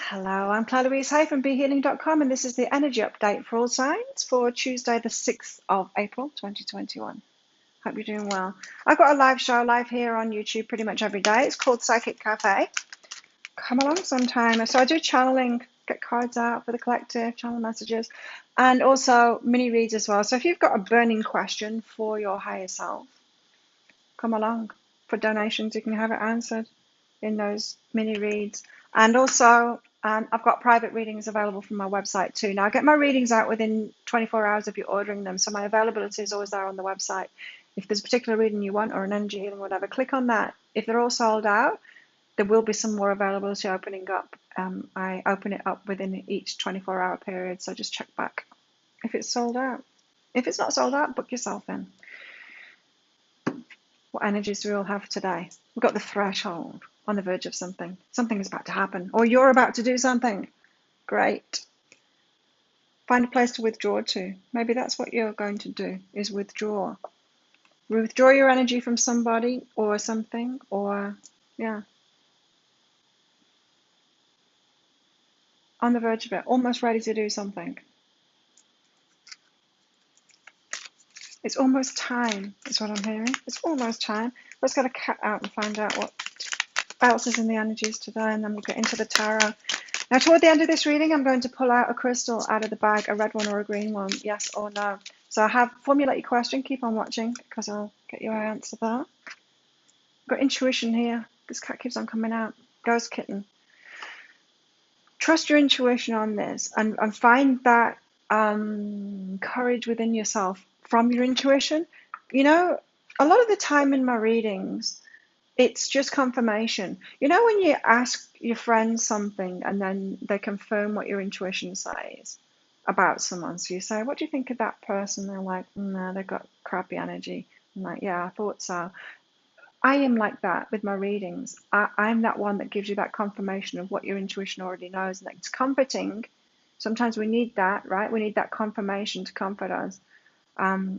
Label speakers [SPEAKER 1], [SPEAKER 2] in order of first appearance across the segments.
[SPEAKER 1] Hello, I'm Claire Louise Hay from BeHealing.com, and this is the energy update for all signs for Tuesday, the 6th of April, 2021. Hope you're doing well. I've got a live show live here on YouTube pretty much every day. It's called Psychic Cafe. Come along sometime. So I do channeling, get cards out for the collective, channel messages, and also mini reads as well. So if you've got a burning question for your higher self, come along. For donations, you can have it answered in those mini reads. And also, I've got private readings available from my website too. Now, I get my readings out within 24 hours if you're ordering them, so my availability is always there on the website. If there's a particular reading you want, or an energy healing, whatever, click on that. If they're all sold out, there will be some more availability opening up. I open it up within each 24-hour period, so just check back if it's sold out. If it's not sold out, book yourself in. What energies do we all have today? We've got the threshold, on the verge of something. Something is about to happen, or you're about to do something. Great. Find a place to withdraw to. Maybe that's what you're going to do, is withdraw. Withdraw your energy from somebody or something, or, yeah. On the verge of it, almost ready to do something. It's almost time, is what I'm hearing. It's almost time. Let's get a cat out and find out what else is in the energies today, and then we'll get into the tarot. Now, toward the end of this reading, I'm going to pull out a crystal out of the bag, a red one or a green one, yes or no. So I have formulate your question, keep on watching, because I'll get you an answer there. I've got intuition here. This cat keeps on coming out. Ghost kitten. Trust your intuition on this, and find that courage within yourself from your intuition. You know, a lot of the time in my readings, it's just confirmation. You know, when you ask your friends something and then they confirm what your intuition says about someone. So you say, what do you think of that person? They're like, no, they've got crappy energy. I'm like, yeah, I thought so. I am like that with my readings. I'm that one that gives you that confirmation of what your intuition already knows. And it's comforting. Sometimes we need that, right? We need that confirmation to comfort us.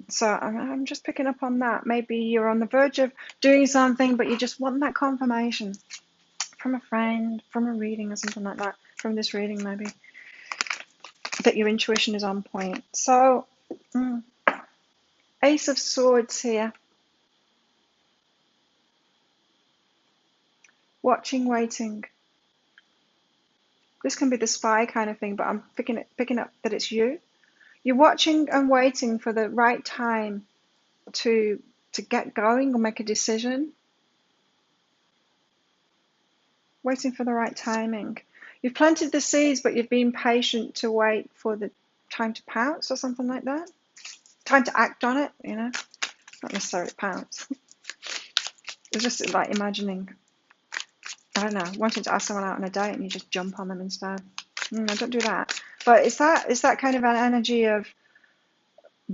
[SPEAKER 1] So I'm just picking up on that. Maybe you're on the verge of doing something, but you just want that confirmation from a friend, from a reading or something like that, from this reading maybe, that your intuition is on point. So, Ace of Swords here. Watching, waiting. This can be the spy kind of thing, but I'm picking up that it's you. You're watching and waiting for the right time to get going or make a decision. Waiting for the right timing. You've planted the seeds, but you've been patient to wait for the time to pounce or something like that. Time to act on it, you know. Not necessarily pounce. It's just like imagining, I don't know, wanting to ask someone out on a date and you just jump on them instead. No, don't do that. But it's that kind of an energy of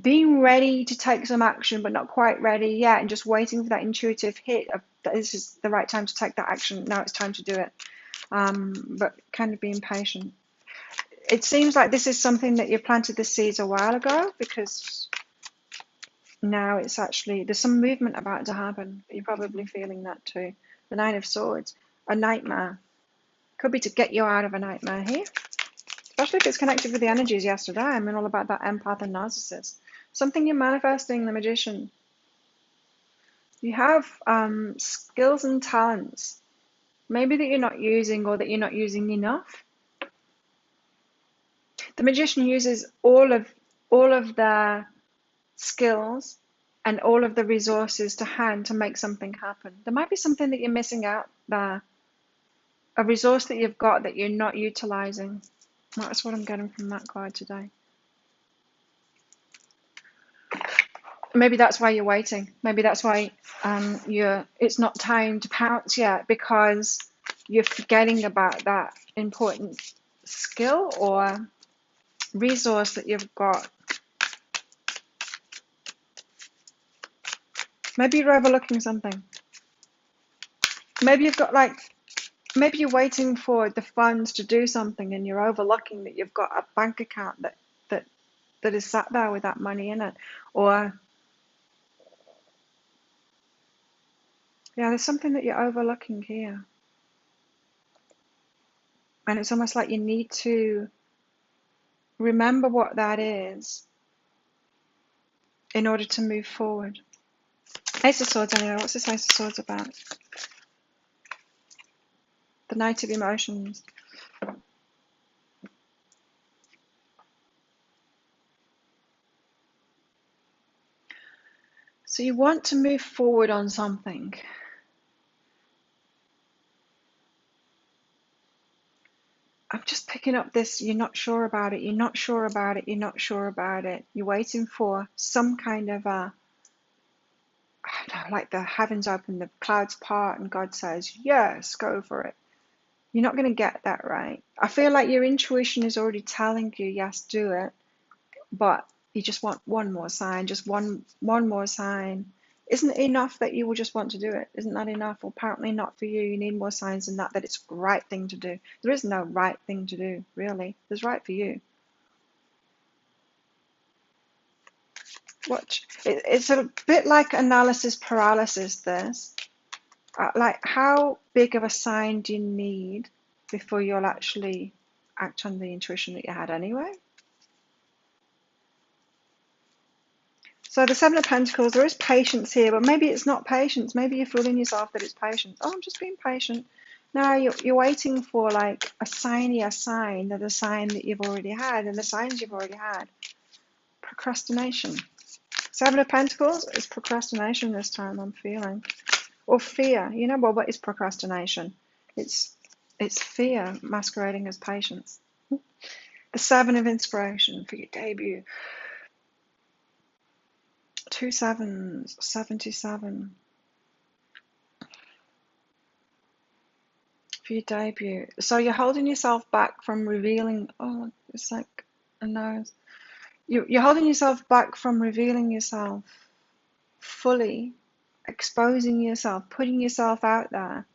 [SPEAKER 1] being ready to take some action, but not quite ready yet, and just waiting for that intuitive hit of that this is the right time to take that action. Now it's time to do it. But kind of being patient. It seems like this is something that you planted the seeds a while ago, because now it's actually, there's some movement about to happen. You're probably feeling that too. The Nine of Swords, a nightmare. Could be to get you out of a nightmare here. Especially if it's connected with the energies yesterday. I mean, all about that empath and narcissist. Something you're manifesting, the Magician. You have skills and talents, maybe that you're not using, or that you're not using enough. The Magician uses all of their skills and all of the resources to hand to make something happen. There might be something that you're missing out there, a resource that you've got that you're not utilizing. That's what I'm getting from that card today. Maybe that's why you're waiting. Maybe that's why it's not time to pounce yet, because you're forgetting about that important skill or resource that you've got. Maybe you're overlooking something. Maybe you've got maybe you're waiting for the funds to do something, and you're overlooking that you've got a bank account that is sat there with that money in it. Or yeah, there's something that you're overlooking here. And it's almost like you need to remember what that is in order to move forward. Ace of Swords anyway. What's this Ace of Swords about? The Knight of Emotions. So you want to move forward on something. I'm just picking up this, you're not sure about it, you're not sure about it, you're not sure about it. You're waiting for some kind of a, I don't know, like the heavens open, the clouds part, and God says, yes, go for it. You're not going to get that right. I feel like your intuition is already telling you, yes, do it, but you just want one more sign, just one more sign. Isn't it enough that you will just want to do it? Isn't that enough? Well, apparently not for you. You need more signs than that, that it's the right thing to do. There is no right thing to do, really. There's right for you. Watch. It's a bit like analysis paralysis, this. Like, how big of a sign do you need before you'll actually act on the intuition that you had anyway? So the Seven of Pentacles, there is patience here, but maybe it's not patience. Maybe you're fooling yourself that it's patience. Oh, I'm just being patient. No, you're waiting for like a sign that a sign that you've already had, and the signs you've already had. Procrastination. Seven of Pentacles is procrastination this time, I'm feeling. Or fear. You know, well, what is procrastination? It's fear masquerading as patience. The Seven of Inspiration for your debut. 2 sevens, 77. For your debut. So you're holding yourself back from revealing, oh, it's like a nose. You're holding yourself back from revealing yourself fully, exposing yourself, putting yourself out there.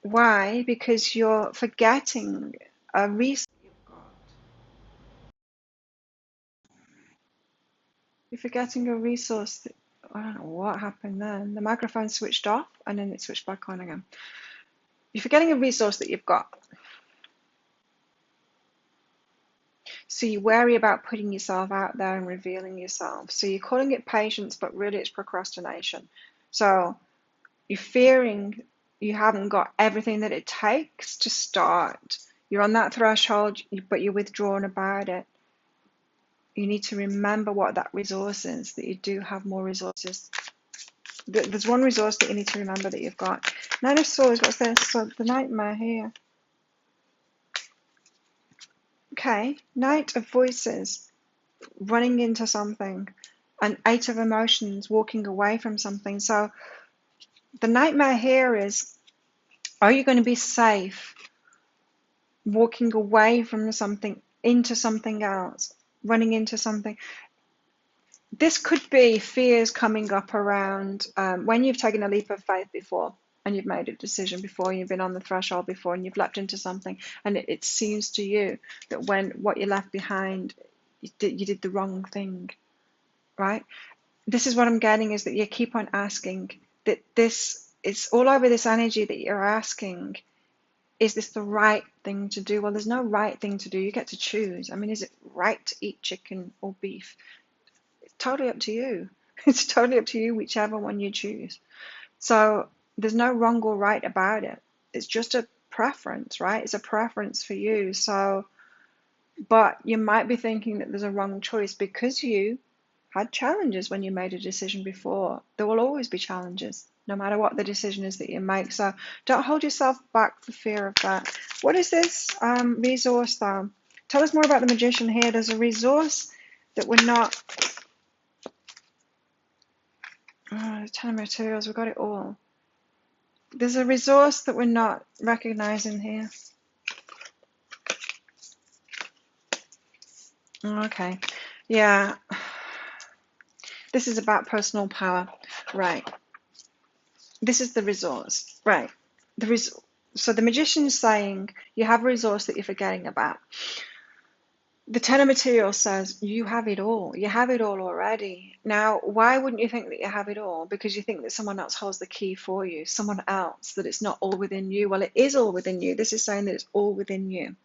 [SPEAKER 1] Why? Because you're forgetting a resource you've got. You're forgetting a resource that, I don't know what happened then. The microphone switched off and then it switched back on again. You're forgetting a resource that you've got. So you worry about putting yourself out there and revealing yourself. So you're calling it patience, but really it's procrastination. So you're fearing you haven't got everything that it takes to start. You're on that threshold, but you're withdrawn about it. You need to remember what that resource is, that you do have more resources. There's one resource that you need to remember that you've got. Nine of Swords, what's this? So the Nightmare here. Okay, Knight of Voices, running into something. And Eight of Emotions, walking away from something. So the nightmare here is, are you going to be safe walking away from something into something else, running into something? This could be fears coming up around when you've taken a leap of faith before and you've made a decision before, you've been on the threshold before and you've leapt into something, and it seems to you that when what you left behind, you did the wrong thing, right? This is what I'm getting, is that you keep on asking, that this is all over this energy that you're asking, is this the right thing to do? Well, there's no right thing to do. You get to choose. I mean, is it right to eat chicken or beef? It's totally up to you. It's totally up to you, whichever one you choose. So there's no wrong or right about it. It's just a preference, right? It's a preference for you. So, but you might be thinking that there's a wrong choice because you had challenges when you made a decision before. There will always be challenges, no matter what the decision is that you make. So don't hold yourself back for fear of that. What is this resource, though? Tell us more about the Magician here. There's a resource that we're not... Oh, 10 of Materials, we've got it all. There's a resource that we're not recognizing here. Okay. Yeah. This is about personal power. Right. This is the resource. Right. So the Magician is saying you have a resource that you're forgetting about. the Ten of Materials says you have it all. You have it all already. Now, why wouldn't you think that you have it all? Because you think that someone else holds the key for you, someone else, that it's not all within you. Well, it is all within you. This is saying that it's all within you.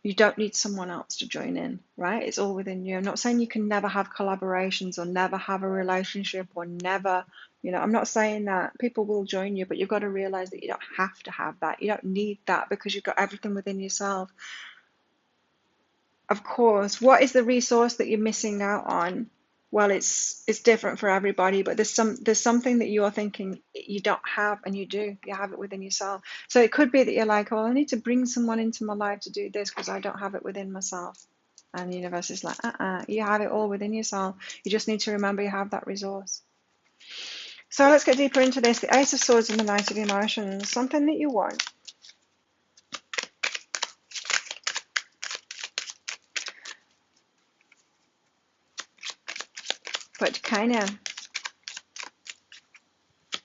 [SPEAKER 1] You don't need someone else to join in, right? It's all within you. I'm not saying you can never have collaborations or never have a relationship or never, I'm not saying that. People will join you, but you've got to realize that you don't have to have that. You don't need that because you've got everything within yourself. Of course, what is the resource that you're missing out on? Well, it's different for everybody, but there's something that you're thinking you don't have, and you do. You have it within yourself. So it could be that you're like, oh, I need to bring someone into my life to do this because I don't have it within myself. And the universe is like, you have it all within yourself. You just need to remember you have that resource. So let's get deeper into this. The Ace of Swords and the Knight of Emotions. Something that you want. But kind of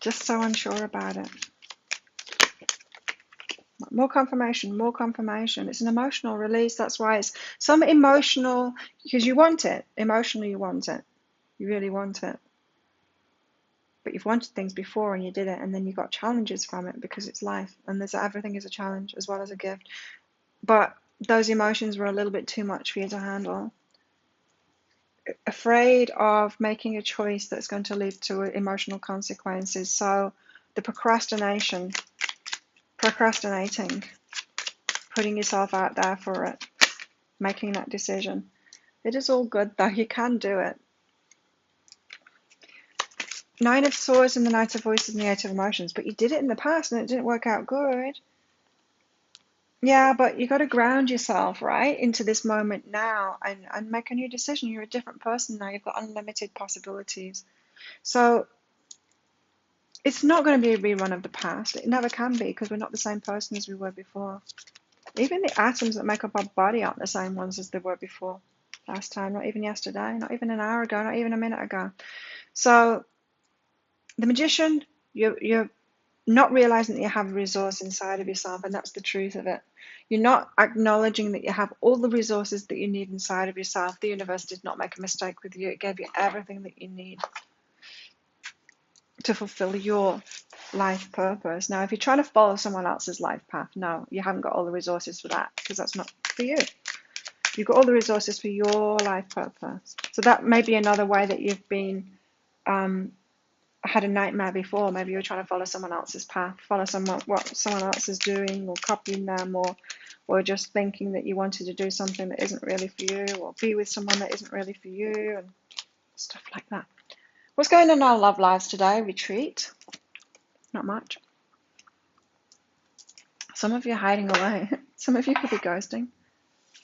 [SPEAKER 1] just so unsure about it. More confirmation, more confirmation. It's an emotional release. That's why it's some emotional, because you want it. Emotionally, you want it. You really want it. But you've wanted things before and you did it, and then you got challenges from it because it's life. And everything is a challenge as well as a gift. But those emotions were a little bit too much for you to handle. Afraid of making a choice that's going to lead to emotional consequences. So the procrastinating, putting yourself out there for it, making that decision. It is all good though, you can do it. Nine of Swords and the Knight of Voices and the Eight of Emotions, but you did it in the past and it didn't work out good. Yeah, but you got to ground yourself, right, into this moment now and make a new decision. You're a different person now. You've got unlimited possibilities. So it's not going to be a rerun of the past. It never can be because we're not the same person as we were before. Even the atoms that make up our body aren't the same ones as they were before last time, not even yesterday, not even an hour ago, not even a minute ago. So the Magician, you're not realizing that you have a resource inside of yourself, and that's the truth of it. You're not acknowledging that you have all the resources that you need inside of yourself. The universe did not make a mistake with you. It gave you everything that you need to fulfill your life purpose. Now, if you're trying to follow someone else's life path, no, you haven't got all the resources for that because that's not for you. You've got all the resources for your life purpose. So that may be another way that you've been had a nightmare before. Maybe you're trying to follow someone else's path, follow what someone else is doing, or copying them, or just thinking that you wanted to do something that isn't really for you, or be with someone that isn't really for you, and stuff like that. What's going on in our love lives today? Retreat. Not much. Some of you are hiding away. Some of you could be ghosting,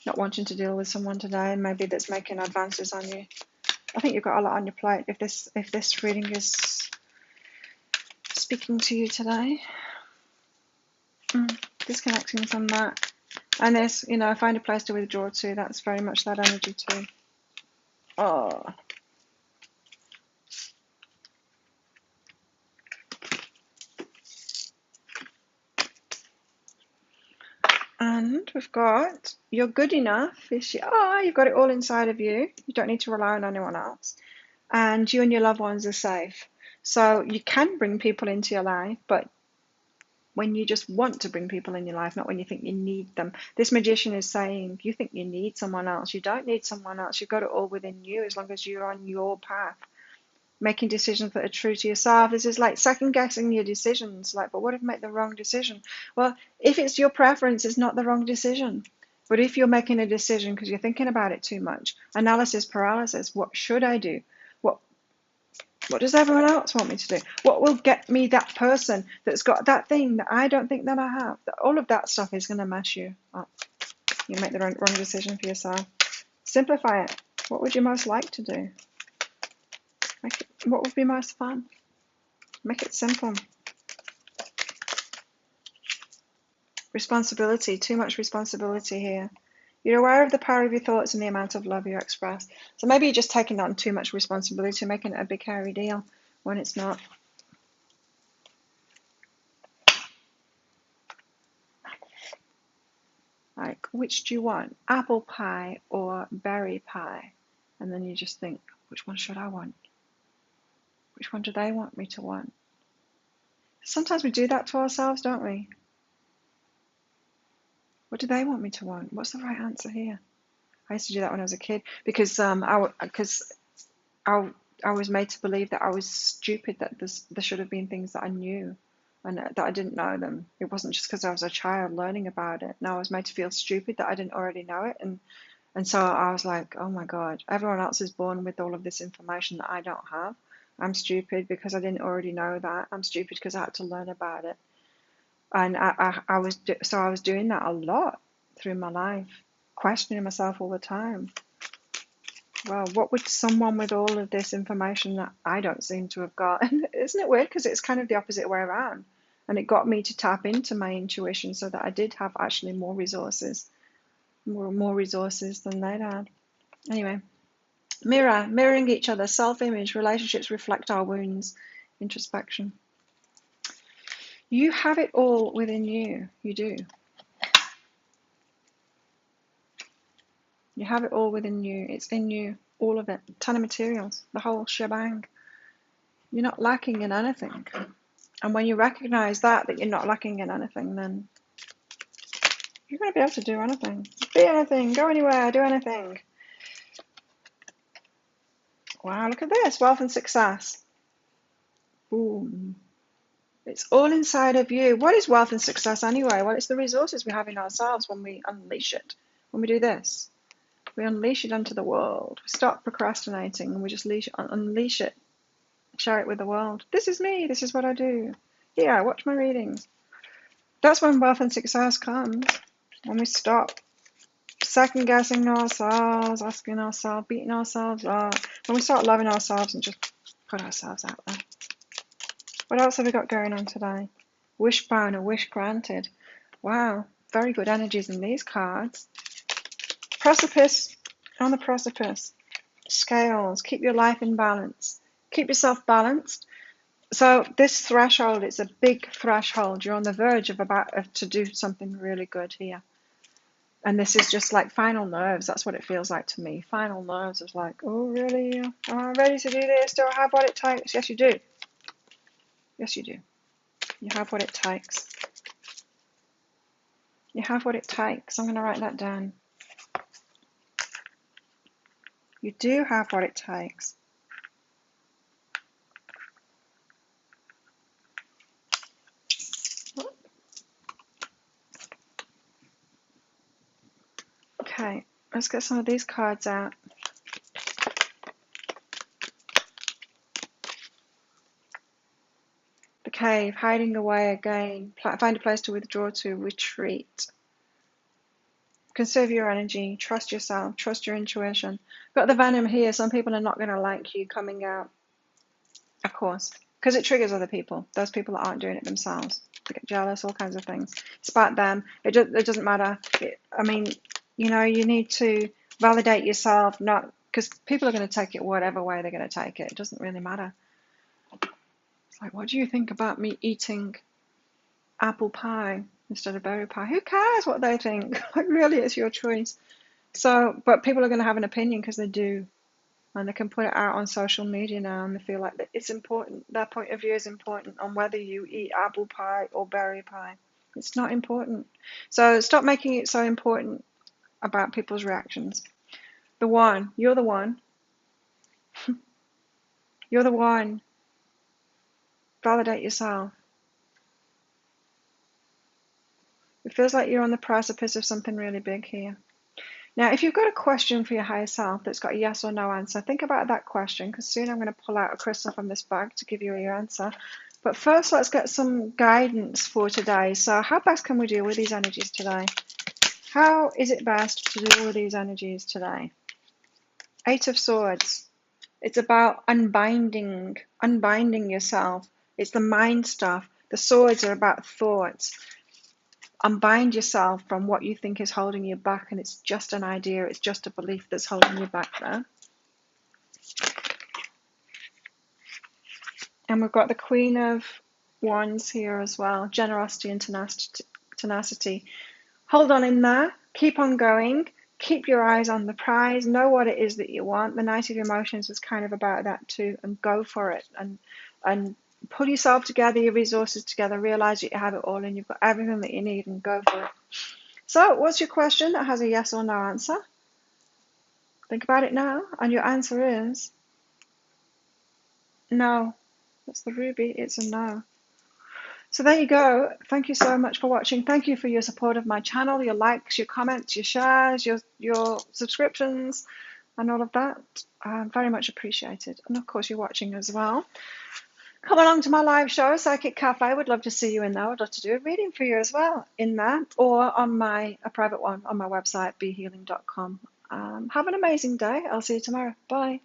[SPEAKER 1] not wanting to deal with someone today, and maybe that's making advances on you. I think you've got a lot on your plate if this reading is speaking to you today. Disconnecting from that. And this, find a place to withdraw to. That's very much that energy too. Oh. And we've got, you're good enough. You've got it all inside of you. You don't need to rely on anyone else. And you and your loved ones are safe. So you can bring people into your life, but when you just want to bring people in your life, not when you think you need them. This Magician is saying, you think you need someone else. You don't need someone else. You've got it all within you as long as you're on your path. Making decisions that are true to yourself. This is like second guessing your decisions. Like, but what if I make the wrong decision? Well, if it's your preference, it's not the wrong decision. But if you're making a decision because you're thinking about it too much, analysis paralysis, what should I do? What does everyone else want me to do? What will get me that person that's got that thing that I don't think that I have? All of that stuff is going to mess you up. You make the wrong decision for yourself. Simplify it. What would you most like to do? What would be most fun? Make it simple. Responsibility. Too much responsibility here. You're aware of the power of your thoughts and the amount of love you express. So maybe you're just taking on too much responsibility, making it a big hairy deal when it's not. Like, which do you want? Apple pie or berry pie? And then you just think, which one should I want? Which one do they want me to want? Sometimes we do that to ourselves, don't we? What do they want me to want? What's the right answer here? I used to do that when I was a kid because I was made to believe that I was stupid, that there should have been things that I knew and that I didn't know them. It wasn't just because I was a child learning about it. No, I was made to feel stupid that I didn't already know it. And so I was like, oh my God, everyone else is born with all of this information that I don't have. I'm stupid because I didn't already know that. I'm stupid because I had to learn about it. And I was doing that a lot through my life, questioning myself all the time. Well, what would someone with all of this information that I don't seem to have got? Isn't it weird? Because it's kind of the opposite way around. And it got me to tap into my intuition so that I did have actually more resources than they'd had. Anyway, mirroring each other, self-image, relationships reflect our wounds, introspection. You have it all within you. You do. You have it all within you. It's in you, all of it. Ton of materials, the whole shebang. You're not lacking in anything. And when you recognize that you're not lacking in anything, then you're going to be able to do anything. Be anything, go anywhere, do anything. Wow, look at this, wealth and success. Boom. It's all inside of you. What is wealth and success anyway? Well, it's the resources we have in ourselves when we unleash it. When we do this, we unleash it onto the world. We stop procrastinating and we just unleash it. Share it with the world. This is me. This is what I do. Yeah, watch my readings. That's when wealth and success comes. When we stop second guessing ourselves, asking ourselves, beating ourselves up. When we start loving ourselves and just put ourselves out there. What else have we got going on today? Wishbone or wish granted. Wow, very good energies in these cards. Precipice, on the precipice. Scales, keep your life in balance. Keep yourself balanced. So this threshold, it's a big threshold. You're on the verge of about to do something really good here. And this is just like final nerves. That's what it feels like to me. Final nerves is like, oh, really? Am I ready to do this? Do I have what it takes? Yes, you do. Yes, you do. You have what it takes. You have what it takes. I'm going to write that down. You do have what it takes. Okay, let's get some of these cards out. The cave, hiding away again. Find a place to withdraw to, retreat. Conserve your energy, trust yourself, trust your intuition. Got the venom here. Some people are not going to like you coming out, of course, because it triggers other people. Those people that aren't doing it themselves. They get jealous, all kinds of things. It's about them. It doesn't matter. You need to validate yourself, not because people are going to take it whatever way they're going to take it. It doesn't really matter. It's like, what do you think about me eating apple pie instead of berry pie? Who cares what they think? Like, really, it's your choice. So, but people are going to have an opinion because they do, and they can put it out on social media now, and they feel like that it's important. Their point of view is important on whether you eat apple pie or berry pie. It's not important. So stop making it so important about people's reactions. The one, you're the one. You're the one. Validate yourself. It feels like you're on the precipice of something really big here. Now, if you've got a question for your higher self that's got a yes or no answer, think about that question, because soon I'm going to pull out a crystal from this bag to give you your answer. But first, let's get some guidance for today. So how best can we deal with these energies today? How is it best to deal with these energies today? Eight of Swords. It's about unbinding yourself. It's the mind stuff. The swords are about thoughts. Unbind yourself from what you think is holding you back, and it's just an idea, it's just a belief that's holding you back there. And we've got the Queen of Wands here as well, generosity and tenacity. Hold on in there, Keep on going. Keep your eyes on the prize. Know what it is that you want. The Night of Emotions was kind of about that too. And go for it. And pull yourself together, your resources together. Realize that you have it all and you've got everything that you need, and go for it. So, what's your question that has a yes or no answer? Think about it now. And your answer is no. That's the ruby. It's a no. So there you go. Thank you so much for watching. Thank you for your support of my channel, your likes, your comments, your shares, your subscriptions, and all of that. Very much appreciated. And of course, you're watching as well. Come along to my live show, Psychic Cafe. I would love to see you in there. I'd love to do a reading for you as well in that, or on a private one on my website, behealing.com. Have an amazing day. I'll see you tomorrow. Bye.